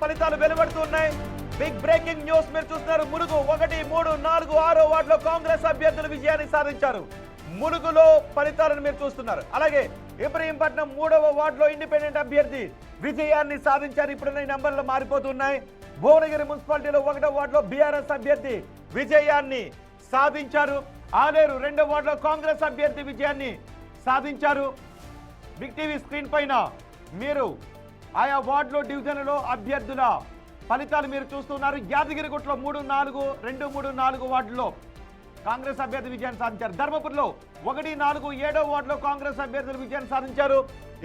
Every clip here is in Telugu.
ఫలితాలు వెలువడుతున్నాయి. బిగ్ బ్రేకింగ్ న్యూస్ మీరు చూస్తున్నారు. ములుగు 1, 3, 4, 6 వార్డులో కాంగ్రెస్ అభ్యర్థులు విజయాన్ని సాధించారు. ములుగులో ఫలితాలను మీరు చూస్తున్నారు. అలాగే ఇబ్రహీంపట్నం 3వ వార్డులో ఇండిపెండెంట్ అభ్యర్థి విజయాన్ని సాధించారు. ఇప్పుడున్న ఈ నంబర్లు మారిపోతున్నాయి. భువనగిరి మున్సిపాలిటీలో 1వ వార్డులో బీఆర్ఎస్ అభ్యర్థి విజయాన్ని సాధించారు. ఆలేరు 2వ వార్డులో కాంగ్రెస్ అభ్యర్థి విజయాన్ని సాధించారు. బిగ్ టీవీ స్క్రీన్ పైన మీరు ఆయా వార్డులో డివిజన్లలో అభ్యర్థుల ఫలితాలు మీరు చూస్తున్నారు. యాదగిరిగుట్టలో 3, 4, 2, 3, 4 వార్డులో కాంగ్రెస్ అభ్యర్థి విజయాన్ని సాధించారు. ధర్మపురిలో 1, 4, 7వ వార్డులో కాంగ్రెస్ అభ్యర్థులు విజయాన్ని సాధించారు.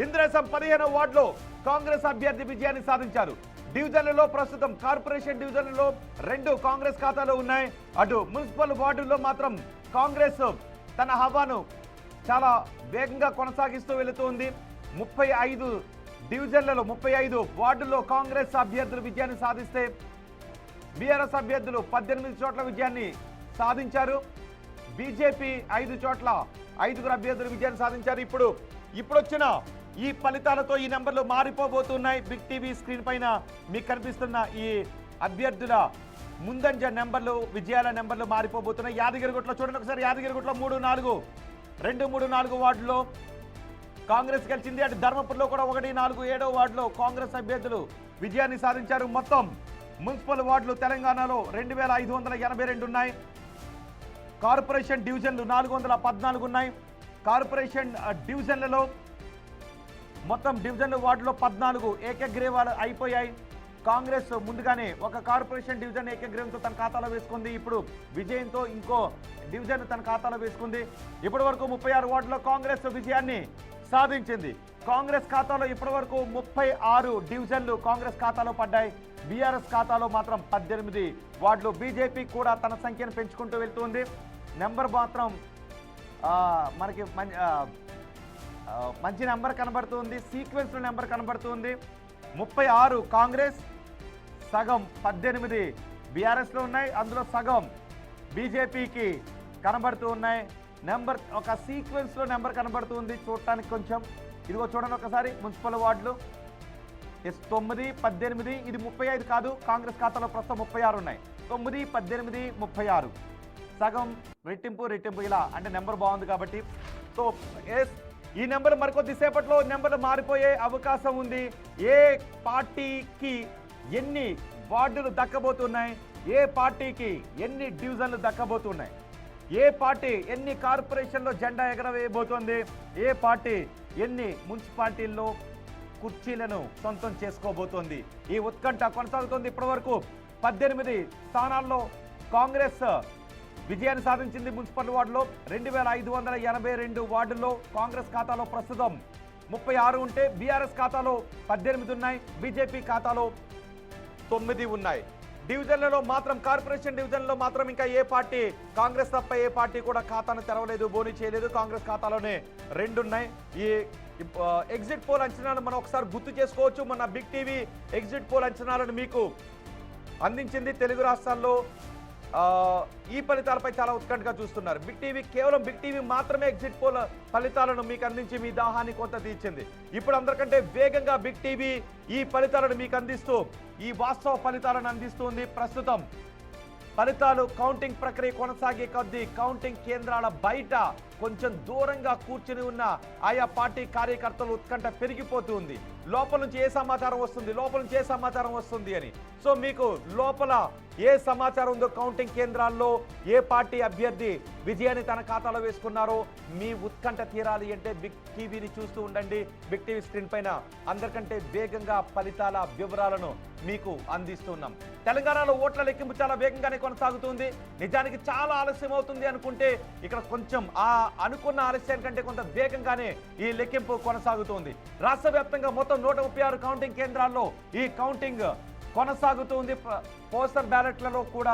ఇంద్రేశం 15వ వార్డులో కాంగ్రెస్ అభ్యర్థి విజయాన్ని సాధించారు. డివిజన్లలో ప్రస్తుతం కార్పొరేషన్ డివిజన్లలో 2 కాంగ్రెస్ ఖాతాలో ఉన్నాయి. అటు మున్సిపల్ వార్డుల్లో మాత్రం కాంగ్రెస్ తన హవాను చాలా వేగంగా కొనసాగిస్తూ వెళుతుంది. 35 డివిజన్లలో 35 వార్డుల్లో కాంగ్రెస్ అభ్యర్థులు విజయాన్ని సాధిస్తే బీఆర్ఎస్ అభ్యర్థులు 18 చోట్ల విజయాన్ని సాధించారు. బీజేపీ 5 చోట్ల 5గురు అభ్యర్థులు విజయాన్ని సాధించారు. ఇప్పుడు వచ్చిన ఈ ఫలితాలతో ఈ నెంబర్లు మారిపోబోతున్నాయి. బిగ్ టీవీ స్క్రీన్ పైన మీకు కనిపిస్తున్న ఈ అభ్యర్థుల ముందంజ నెంబర్లు, విజయాల నెంబర్లు మారిపోబోతున్నాయి. యాదగిరిగుట్టలో చూడండి ఒకసారి. యాదగిరిగుట్టలో 3, 4, 2, 3, 4 వార్డులో కాంగ్రెస్ గెలిచింది. అటు ధర్మపురిలో కూడా 1, 4, 7వ వార్డులో కాంగ్రెస్ అభ్యర్థులు విజయాన్ని సాధించారు. మొత్తం మున్సిపల్ వార్డులు తెలంగాణలో 2582 ఉన్నాయి. కార్పొరేషన్ డివిజన్లు 414 ఉన్నాయి. కార్పొరేషన్ డివిజన్లలో మొత్తం డివిజన్లు వార్డులో 14 ఏకగ్రీవాలు అయిపోయాయి. కాంగ్రెస్ ముందుగానే ఒక కార్పొరేషన్ డివిజన్ ఏకగ్రీవంతో తన ఖాతాలో వేసుకుంది. ఇప్పుడు విజయంతో ఇంకో డివిజన్ తన ఖాతాలో వేసుకుంది. ఇప్పటి వరకు 36 వార్డులో కాంగ్రెస్ విజయాన్ని సాధించింది. కాంగ్రెస్ ఖాతాలో ఇప్పటి వరకు 36 డివిజన్లు కాంగ్రెస్ ఖాతాలో పడ్డాయి. బీఆర్ఎస్ ఖాతాలో మాత్రం 18 వార్డులు. బీజేపీ కూడా తన సంఖ్యను పెంచుకుంటూ వెళ్తుంది. నెంబర్ మాత్రం మనకి మంచి నెంబర్ కనబడుతుంది. సీక్వెన్స్ నెంబర్ కనబడుతుంది. 36 కాంగ్రెస్, సగం 18 బీఆర్ఎస్లో ఉన్నాయి. అందులో సగం బీజేపీకి కనబడుతూ ఉన్నాయి. నెంబర్ ఒక సీక్వెన్స్లో నెంబర్ కనబడుతుంది చూడటానికి కొంచెం. ఇదిగో చూడండి ఒకసారి. మున్సిపల్ వార్డులు 9, 18, ఇది 35 కాదు. కాంగ్రెస్ ఖాతాలో ప్రస్తుతం 36 ఉన్నాయి. 9, 18, 36 సగం రెట్టింపు ఇలా అంటే నెంబర్ బాగుంది కాబట్టి. సో ఈ నెంబర్ మరికొద్దిసేపట్లో నెంబర్లు మారిపోయే అవకాశం ఉంది. ఏ పార్టీకి ఎన్ని వార్డులు దక్కబోతున్నాయి, ఏ పార్టీకి ఎన్ని డివిజన్లు దక్కబోతున్నాయి, ఏ పార్టీ ఎన్ని కార్పొరేషన్లో జెండా ఎగరవేయబోతోంది, ఏ పార్టీ ఎన్ని మున్సిపాలిటీల్లో కుర్చీలను సొంతం చేసుకోబోతోంది, ఈ ఉత్కంఠ కొనసాగుతోంది. ఇప్పటి వరకు 18 స్థానాల్లో కాంగ్రెస్ విజయాన్ని సాధించింది. మున్సిపల్ వార్డులో 2582 వార్డుల్లో కాంగ్రెస్ ఖాతాలో ప్రస్తుతం 36 ఉంటే బీఆర్ఎస్ ఖాతాలో 18 ఉన్నాయి. బీజేపీ ఖాతాలో 9 ఉన్నాయి. డివిజన్లలో మాత్రం కార్పొరేషన్ డివిజన్లో మాత్రం ఇంకా ఏ పార్టీ, కాంగ్రెస్ తప్ప ఏ పార్టీ కూడా ఖాతాను తెరవలేదు, బోని చేయలేదు. కాంగ్రెస్ ఖాతాలోనే 2 ఉన్నాయి. ఈ ఎగ్జిట్ పోల్ అంచనాలను మనం ఒకసారి గుర్తు చేసుకోవచ్చు. మన బిగ్ టీవీ ఎగ్జిట్ పోల్ అంచనాలను మీకు అందించింది. తెలుగు రాష్ట్రాల్లో ఈ ఫలితాలపై చాలా ఉత్కంఠగా చూస్తున్నారు. బిగ్ టీవీ కేవలం బిగ్ టీవీ మాత్రమే ఎగ్జిట్ పోల్ ఫలితాలను మీకు అందించి మీ దాహాన్ని కొంత తీర్చింది. ఇప్పుడు అందరికంటే వేగంగా బిగ్ టీవీ ఈ ఫలితాలను మీకు అందిస్తూ ఈ వాస్తవ ఫలితాలను అందిస్తుంది. ప్రస్తుతం ఫలితాలు కౌంటింగ్ ప్రక్రియ కొనసాగే కొద్దీ కౌంటింగ్ కేంద్రాల బయట కొంచెం దూరంగా కూర్చుని ఉన్న ఆయా పార్టీ కార్యకర్తలు ఉత్కంఠ పెరిగిపోతుంది. లోపల నుంచి ఏ సమాచారం వస్తుంది అని. సో మీకు లోపల ఏ సమాచారం ఉందో, కౌంటింగ్ కేంద్రాల్లో ఏ పార్టీ అభ్యర్థి విజయాన్ని తన ఖాతాలో వేసుకున్నారో మీ ఉత్కంఠ తీరాలి అంటే బిగ్ టీవీని చూస్తూ ఉండండి. బిగ్ టీవీ స్క్రీన్ పైన అందరికంటే వేగంగా ఫలితాల వివరాలను మీకు అందిస్తున్నాం. తెలంగాణలో ఓట్ల లెక్కింపు చాలా వేగంగానే కొనసాగుతుంది. నిజానికి చాలా ఆలస్యం అవుతుంది అనుకుంటే ఇక్కడ కొంచెం అనుకున్న ఆలస్యం కంటే కొంత వేగంగానే ఈ లెక్కింపు కొనసాగుతుంది. రాష్ట్ర వ్యాప్తంగా మొత్తం 136 కౌంటింగ్ కేంద్రాల్లో ఈ కౌంటింగ్ కొనసాగుతుంది. పోస్టల్ బ్యాలెట్లలో కూడా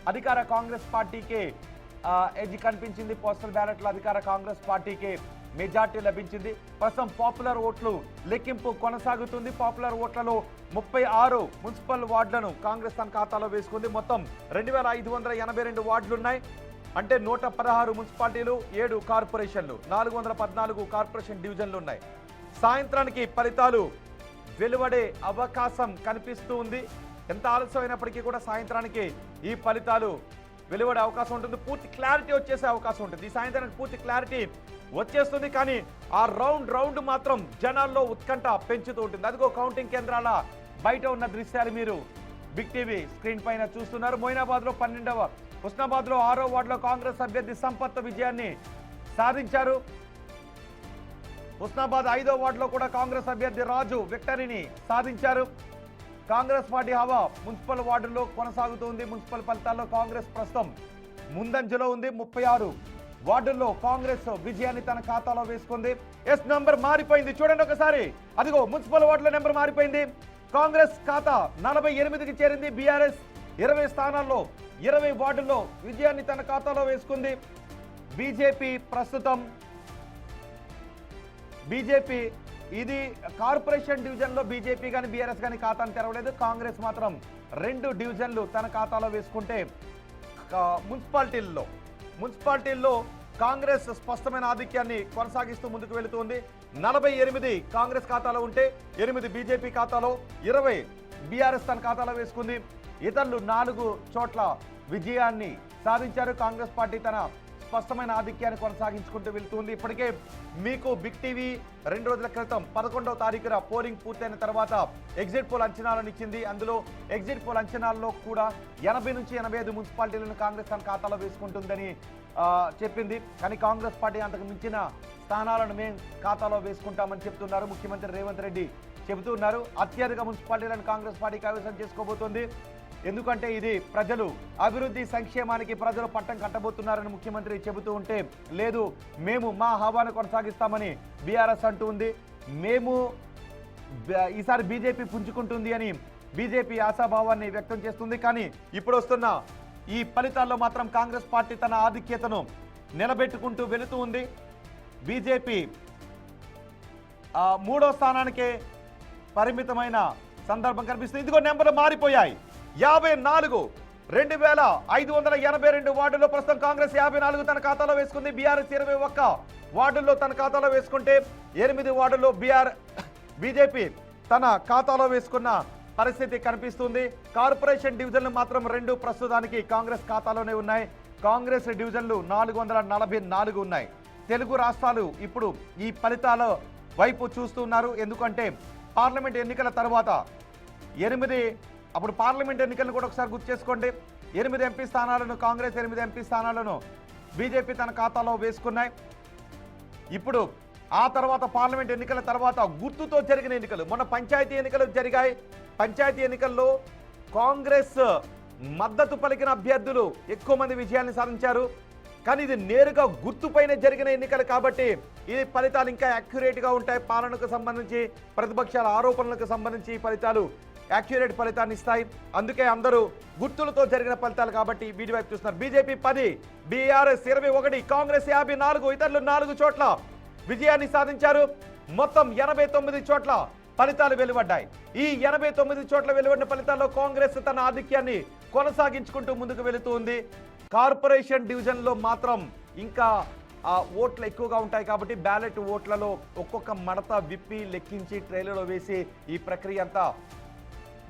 అధికార కాంగ్రెస్ పార్టీకి ఎడ్జ్ కనిపించింది. పోస్టల్ బ్యాలెట్ల అధికార కాంగ్రెస్ పార్టీకి మెజార్టీ లభించింది. ప్రస్తుతం పాపులర్ ఓట్లు లెక్కింపు కొనసాగుతుంది. పాపులర్ ఓట్లలో 36 మున్సిపల్ వార్డులను కాంగ్రెస్ తన ఖాతాలో వేసుకుంది. మొత్తం 2582 వార్డులున్నాయి. అంటే 116 మున్సిపాలిటీలు, 7 కార్పొరేషన్లు, 414 కార్పొరేషన్ డివిజన్లు ఉన్నాయి. సాయంత్రానికి ఫలితాలు వెలువడే అవకాశం కనిపిస్తూ ఉంది. ఎంత ఆలస్యమైనప్పటికీ కూడా సాయంత్రానికి ఈ ఫలితాలు వెలువడే అవకాశం ఉంటుంది. పూర్తి క్లారిటీ వచ్చేసే అవకాశం ఉంటుంది. ఈ సాయంత్రానికి పూర్తి క్లారిటీ వచ్చేస్తుంది. కానీ ఆ రౌండ్ మాత్రం జనాల్లో ఉత్కంఠ పెంచుతూ ఉంటుంది. అదిగో కౌంటింగ్ కేంద్రాల బయట ఉన్న దృశ్యాలు మీరు బిగ్ టీవీ స్క్రీన్ పైన చూస్తున్నారు. మొయినాబాద్ లో 12వ, హుస్నాబాద్ లో 6వ వార్డులో కాంగ్రెస్ అభ్యర్థి సంపత్ విజయాన్ని సాధించారు. హుస్నాబాద్ 5వ వార్డులో కూడా కాంగ్రెస్ అభ్యర్థి రాజు విక్టరీని సాధించారు. కాంగ్రెస్ పార్టీ హవా మున్సిపల్ వార్డుల్లో కొనసాగుతుంది. మున్సిపల్ ఫలితాల్లో కాంగ్రెస్ ప్రస్తుతం ముందంజలో ఉంది. 36 వార్డుల్లో కాంగ్రెస్ విజయాన్ని తన ఖాతాలో వేసుకుంది. ఎస్ నంబర్ మారిపోయింది, చూడండి ఒకసారి. అదిగో మున్సిపల్ వార్డులో నెంబర్ మారిపోయింది. కాంగ్రెస్ ఖాతా 48కి చేరింది. బీఆర్ఎస్ 20 స్థానాల్లో 20 వార్డుల్లో విజయాన్ని తన ఖాతాలో వేసుకుంది. బీజేపీ ప్రస్తుతం ఇది కార్పొరేషన్ డివిజన్లో బీజేపీ కానీ బీఆర్ఎస్ కానీ ఖాతాను తెరవలేదు. కాంగ్రెస్ మాత్రం 2 డివిజన్లు తన ఖాతాలో వేసుకుంటే మున్సిపాలిటీల్లో కాంగ్రెస్ స్పష్టమైన ఆధిక్యాన్ని కొనసాగిస్తూ ముందుకు వెళుతుంది. 48 కాంగ్రెస్ ఖాతాలో ఉంటే 8 బీజేపీ ఖాతాలో, 20 బీఆర్ఎస్ తన ఖాతాలో వేసుకుంది. ఇతరులు 4 చోట్ల విజయాన్ని సాధించారు. కాంగ్రెస్ పార్టీ తన స్పష్టమైన ఆధిక్యాన్ని కొనసాగించుకుంటూ వెళ్తుంది. ఇప్పటికే మీకు బిగ్ టీవీ 2 రోజుల క్రితం 11వ తారీఖున పోలింగ్ పూర్తయిన తర్వాత ఎగ్జిట్ పోల్ అంచనాలను ఇచ్చింది. అందులో ఎగ్జిట్ పోల్ అంచనాల్లో కూడా 80 నుంచి 85 మున్సిపాలిటీలను కాంగ్రెస్ తన ఖాతాలో వేసుకుంటుందని చెప్పింది. కానీ కాంగ్రెస్ పార్టీ అంతకు మించిన స్థానాలను మేము ఖాతాలో వేసుకుంటామని చెప్తున్నారు. ముఖ్యమంత్రి రేవంత్ రెడ్డి చెబుతున్నారు. అత్యధిక మున్సిపాలిటీలను కాంగ్రెస్ పార్టీ కైవసం చేసుకోబోతోంది. ఎందుకంటే ఇది ప్రజలు అభివృద్ధి సంక్షేమానికి ప్రజలు పట్టం కట్టబోతున్నారని ముఖ్యమంత్రి చెబుతూ ఉంటే, లేదు మేము మా హవాను కొనసాగిస్తామని బీఆర్ఎస్ అంటూ ఉంది. మేము ఈసారి బీజేపీ పుంజుకుంటుంది అని బీజేపీ ఆశాభావాన్ని వ్యక్తం చేస్తుంది. కానీ ఇప్పుడు వస్తున్న ఈ ఫలితాల్లో మాత్రం కాంగ్రెస్ పార్టీ తన ఆధిక్యతను నిలబెట్టుకుంటూ వెళుతూ ఉంది. బీజేపీ 3వ స్థానానికే పరిమితమైన సందర్భం కనిపిస్తుంది. ఇదిగో నెంబర్లు మారిపోయాయి. 54 2582 వార్డుల్లో ప్రస్తుతం కాంగ్రెస్ 54 తన ఖాతాలో వేసుకుంది. బీఆర్ఎస్ 21 వార్డుల్లో తన ఖాతాలో వేసుకుంటే 8 వార్డుల్లో బీజేపీ తన ఖాతాలో వేసుకున్న పరిస్థితి కనిపిస్తుంది. కార్పొరేషన్ డివిజన్లు మాత్రం 2 ప్రస్తుతానికి కాంగ్రెస్ ఖాతాలోనే ఉన్నాయి. కాంగ్రెస్ డివిజన్లు 444 ఉన్నాయి. తెలుగు రాష్ట్రాలు ఇప్పుడు ఈ ఫలితాల వైపు చూస్తున్నారు. ఎందుకంటే పార్లమెంట్ ఎన్నికల తర్వాత 8 అప్పుడు పార్లమెంట్ ఎన్నికలను కూడా ఒకసారి గుర్తు చేసుకోండి. 8 ఎంపీ స్థానాలను కాంగ్రెస్, 8 ఎంపీ స్థానాలను బీజేపీ తన ఖాతాలో వేసుకున్నాయి. ఇప్పుడు ఆ తర్వాత పార్లమెంట్ ఎన్నికల తర్వాత గుర్తుతో జరిగిన ఎన్నికలు, మొన్న పంచాయతీ ఎన్నికలు జరిగాయి. పంచాయతీ ఎన్నికల్లో కాంగ్రెస్ మద్దతు పలికిన అభ్యర్థులు ఎక్కువ మంది విజయాన్ని సాధించారు. కానీ ఇది నేరుగా గుర్తుపైన జరిగిన ఎన్నికలు కాబట్టి ఈ ఫలితాలు ఇంకా యాక్యురేట్గా ఉంటాయి. పాలనకు సంబంధించి, ప్రతిపక్షాల ఆరోపణలకు సంబంధించి ఫలితాలు యాక్యురేట్ ఫలితాన్ని ఇస్తాయి. అందుకే అందరూ గుర్తులతో జరిగిన ఫలితాలు కాబట్టి వీటి వైపు చూస్తున్నారు. బీజేపీ 10, బీఆర్ఎస్ 21, కాంగ్రెస్ 54, ఇతరులు 4 చోట్ల విజయాన్ని సాధించారు. మొత్తం 89 చోట్ల ఫలితాలు వెలువడ్డాయి. ఈ 89 చోట్ల వెలువడిన ఫలితాల్లో కాంగ్రెస్ తన ఆధిక్యాన్ని కొనసాగించుకుంటూ ముందుకు వెళుతుంది. కార్పొరేషన్ డివిజన్లో మాత్రం ఇంకా ఓట్లు ఎక్కువగా ఉంటాయి కాబట్టి బ్యాలెట్ ఓట్లలో ఒక్కొక్క మడత విప్పి లెక్కించి ట్రైలలో వేసి ఈ ప్రక్రియ అంతా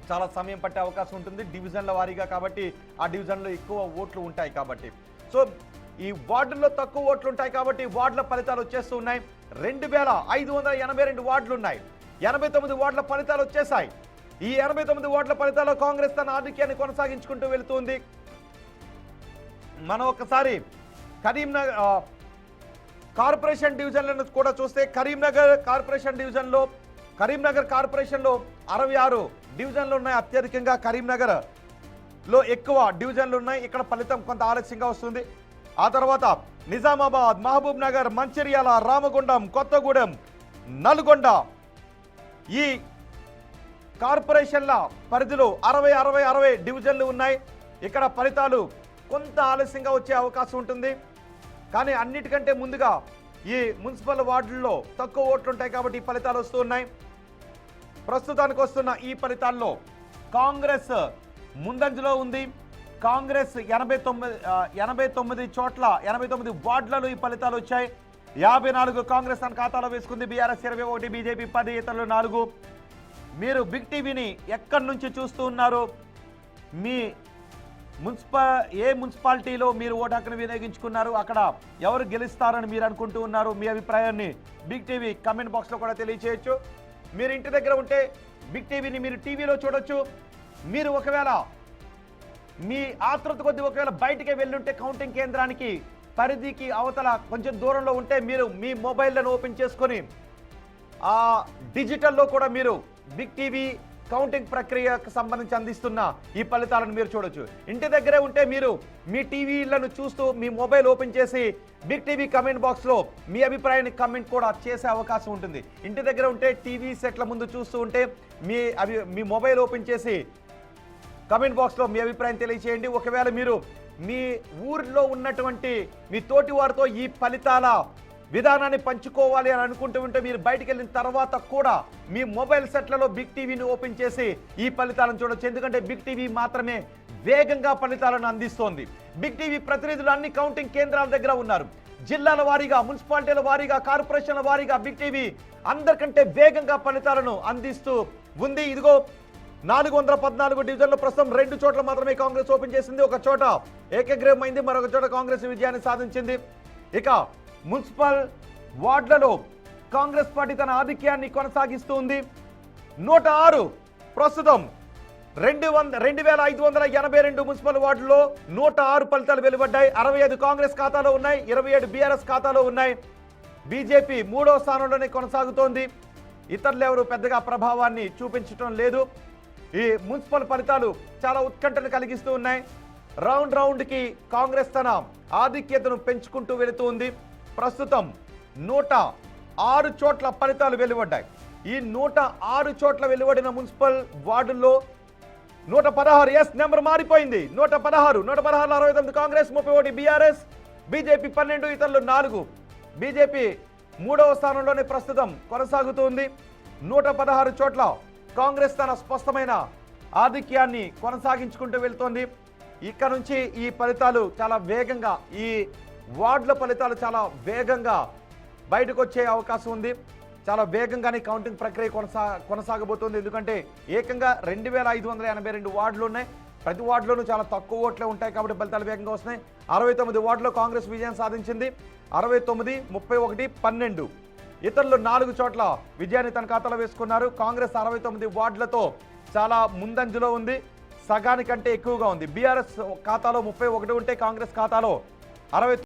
చాలా సమయం పట్టే అవకాశం ఉంటుంది. డివిజన్ల వారీగా కాబట్టి ఆ డివిజన్లో ఎక్కువ ఓట్లు ఉంటాయి కాబట్టి. సో ఈ వార్డుల్లో తక్కువ ఓట్లు ఉంటాయి కాబట్టి వార్డుల ఫలితాలు వచ్చేస్తూ ఉన్నాయి. 2582 వార్డులు ఉన్నాయి. 89 వార్డుల ఫలితాలు వచ్చేసాయి. ఈ 89 వార్డుల ఫలితాల్లో కాంగ్రెస్ తన ఆధిక్యాన్ని కొనసాగించుకుంటూ వెళుతుంది. మనం ఒకసారి కరీంనగర్ కార్పొరేషన్ డివిజన్లను కూడా చూస్తే కరీంనగర్ కార్పొరేషన్లో 66 డివిజన్లు ఉన్నాయి. అత్యధికంగా కరీంనగర్లో ఎక్కువ డివిజన్లు ఉన్నాయి. ఇక్కడ ఫలితం కొంత ఆలస్యంగా వస్తుంది. ఆ తర్వాత నిజామాబాద్, మహబూబ్ నగర్, మంచిర్యాల, రామగుండం, కొత్తగూడెం, నల్గొండ ఈ కార్పొరేషన్ల పరిధిలో 60 డివిజన్లు ఉన్నాయి. ఇక్కడ ఫలితాలు కొంత ఆలస్యంగా వచ్చే అవకాశం ఉంటుంది. కానీ అన్నిటికంటే ముందుగా ఈ మున్సిపల్ వార్డుల్లో తక్కువ ఓట్లు ఉంటాయి కాబట్టి ఈ ఫలితాలు వస్తూ ఉన్నాయి. ప్రస్తుతానికి వస్తున్న ఈ ఫలితాల్లో కాంగ్రెస్ ముందంజలో ఉంది. కాంగ్రెస్ 89 చోట్ల 89 వార్డులలో ఈ ఫలితాలు వచ్చాయి. 54 కాంగ్రెస్ తన ఖాతాలో వేసుకుంది. బీఆర్ఎస్ 21, బీజేపీ 10, ఇతరులు 4. మీరు బిగ్ టీవీని ఎక్కడి నుంచి చూస్తూ ఉన్నారు? మీ ఏ మున్సిపాలిటీలో మీరు ఓటు హక్కును వినియోగించుకున్నారు? అక్కడ ఎవరు గెలుస్తారని మీరు అనుకుంటూ ఉన్నారు? మీ అభిప్రాయాన్ని బిగ్ టీవీ కమెంట్ బాక్స్లో కూడా తెలియచేయచ్చు. మీరు ఇంటి దగ్గర ఉంటే బిగ్ టీవీని మీరు టీవీలో చూడొచ్చు. మీరు ఒకవేళ మీ ఆతృత కొద్ది ఒకవేళ బయటికి వెళ్ళుంటే కౌంటింగ్ కేంద్రానికి పరిధికి అవతల కొంచెం దూరంలో ఉంటే మీరు మీ మొబైల్లను ఓపెన్ చేసుకొని ఆ డిజిటల్లో కూడా మీరు బిగ్ టీవీ కౌంటింగ్ ప్రక్రియకు సంబంధించి అందిస్తున్న ఈ ఫలితాలను మీరు చూడొచ్చు. ఇంటి దగ్గరే ఉంటే మీరు మీ టీవీలను చూస్తూ మీ మొబైల్ ఓపెన్ చేసి బిగ్ టీవీ కమెంట్ బాక్స్లో మీ అభిప్రాయాన్ని కమెంట్ కూడా చేసే అవకాశం ఉంటుంది. ఇంటి దగ్గర ఉంటే టీవీ సెట్ల ముందు చూస్తూ ఉంటే మీ మొబైల్ ఓపెన్ చేసి కమెంట్ బాక్స్లో మీ అభిప్రాయం తెలియచేయండి. ఒకవేళ మీరు మీ ఊరిలో ఉన్నటువంటి మీ తోటి వారితో ఈ ఫలితాల విధానాన్ని పంచుకోవాలి అని అనుకుంటూ ఉంటే మీరు బయటికి వెళ్ళిన తర్వాత కూడా మీ మొబైల్ సెట్లలో బిగ్ టీవీని ఓపెన్ చేసి ఈ ఫలితాలను చూడొచ్చు. ఎందుకంటే బిగ్ టీవీ మాత్రమే వేగంగా ఫలితాలను అందిస్తోంది. బిగ్ టీవీ ప్రతినిధులు అన్ని కౌంటింగ్ కేంద్రాల దగ్గర ఉన్నారు. జిల్లాల వారీగా, మున్సిపాలిటీల వారీగా, కార్పొరేషన్ల వారీగా బిగ్ టీవీ అందరికంటే వేగంగా ఫలితాలను అందిస్తూ ఉంది. ఇదిగో 414 డివిజన్లో ప్రస్తుతం 2 చోట్ల మాత్రమే కాంగ్రెస్ ఓపెన్ చేసింది. ఒక చోట ఏకగ్రీవమైంది, మరొక చోట కాంగ్రెస్ విజయాన్ని సాధించింది. ఇక మున్సిపల్ వార్డులలో కాంగ్రెస్ పార్టీ తన ఆధిక్యాన్ని కొనసాగిస్తూ ఉంది. 106 ప్రస్తుతం 2582 మున్సిపల్ వార్డుల్లో 106 ఫలితాలు వెలువడ్డాయి. 65 కాంగ్రెస్ ఖాతాలో ఉన్నాయి, 27 బీఆర్ఎస్ ఖాతాలో ఉన్నాయి. బీజేపీ 3వ స్థానంలోనే కొనసాగుతోంది. ఇతరులు ఎవరు పెద్దగా ప్రభావాన్ని చూపించడం లేదు. ఈ మున్సిపల్ ఫలితాలు చాలా ఉత్కంఠను కలిగిస్తూ ఉన్నాయి. రౌండ్కి కాంగ్రెస్ తన ఆధిక్యతను పెంచుకుంటూ వెళుతుంది. ప్రస్తుతం 106 చోట్ల ఫలితాలు వెలువడ్డాయి. ఈ 106 చోట్ల వెలువడిన మున్సిపల్ వార్డుల్లో 116 నెంబర్ మారిపోయింది. 116 69 కాంగ్రెస్, 31 బీఆర్ఎస్, బీజేపీ 12, ఇతరులు 4. బీజేపీ 3వ స్థానంలోనే ప్రస్తుతం కొనసాగుతుంది. 116 చోట్ల కాంగ్రెస్ తన స్పష్టమైన ఆధిక్యాన్ని కొనసాగించుకుంటూ వెళ్తోంది. ఇక్కడ నుంచి ఈ ఫలితాలు చాలా వేగంగా, ఈ వార్డుల ఫలితాలు చాలా వేగంగా బయటకు వచ్చే అవకాశం ఉంది. చాలా వేగంగానే కౌంటింగ్ ప్రక్రియ కొనసాగబోతోంది. ఎందుకంటే ఏకంగా 2582 వార్డులు ఉన్నాయి. ప్రతి వార్డులోనూ చాలా తక్కువ ఓట్లే ఉంటాయి కాబట్టి ఫలితాలు వేగంగా వస్తున్నాయి. 69 వార్డులో కాంగ్రెస్ విజయం సాధించింది. 69, 31, 12. ఇతరులు 4 చోట్ల విజయాన్ని తన ఖాతాలో వేసుకున్నారు. కాంగ్రెస్ 69 వార్డులతో చాలా ముందంజలో ఉంది, సగానికంటే ఎక్కువగా ఉంది. బీఆర్ఎస్ ఖాతాలో 31 ఉంటే కాంగ్రెస్ ఖాతాలో 60